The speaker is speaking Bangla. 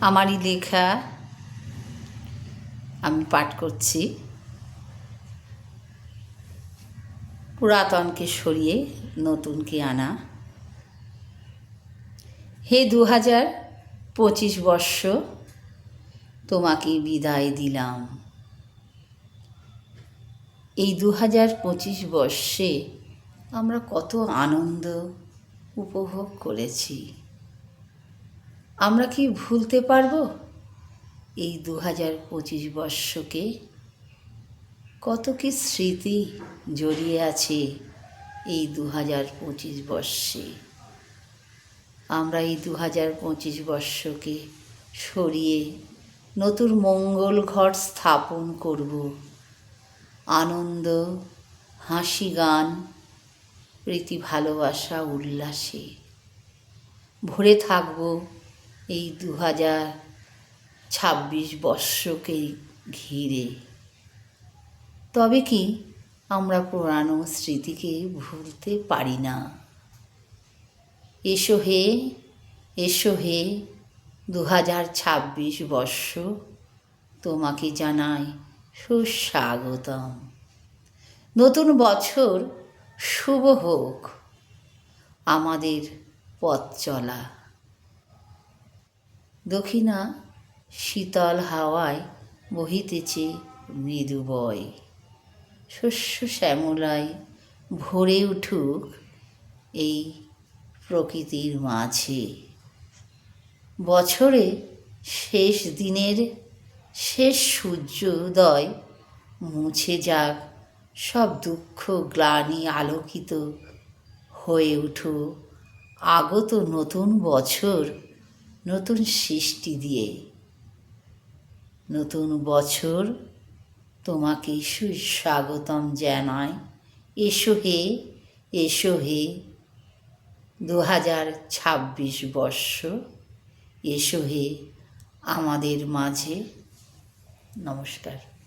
আমারই লেখা আমি পাঠ করছি। পুরাতনকে সরিয়ে নতুনকে আনা। হে 2025 বর্ষ, তোমাকে বিদায় দিলাম। এই 2025 বর্ষে আমরা কত আনন্দ উপভোগ করেছি। আমরা কি ভুলতে পারবো এই 2025 বর্ষকে? কত কি স্মৃতি জড়িয়ে আছে এই 2025 বর্ষে। আমরা এই 2025 বর্ষকে সরিয়ে নতুন মঙ্গল ঘট স্থাপন করব। আনন্দ, হাসি, গান, প্রীতি, ভালোবাসা, উল্লাসে ভরে থাকব এই 2026 বর্ষকে ঘিরে। তবে কি আমরা পুরানো স্মৃতিকে ভুলতে পারি না? এসো হে, এসো হে 2026 বর্ষ, তোমাকে জানাই সুস্বাগতম। নতুন বছর শুভ হোক আমাদের পথ চলা। দক্ষিণা শীতল হাওয়ায় বহিতেছে মৃদু বয়। শস্য শ্যামলায় ভরে উঠুক এই প্রকৃতির মাঝে। বছরে শেষ দিনের শেষ সূর্যোদয় মুছে যাক সব দুঃখ গ্লানি, আলোকিত হয়ে উঠুক আগত নতুন বছর নতুন সৃষ্টি দিয়ে। নতুন বছর তোমাকে সুস্বাগতম জানাই। এসো হে, এসো হে 2026 বর্ষ, এসো হে আমাদের মাঝে। নমস্কার।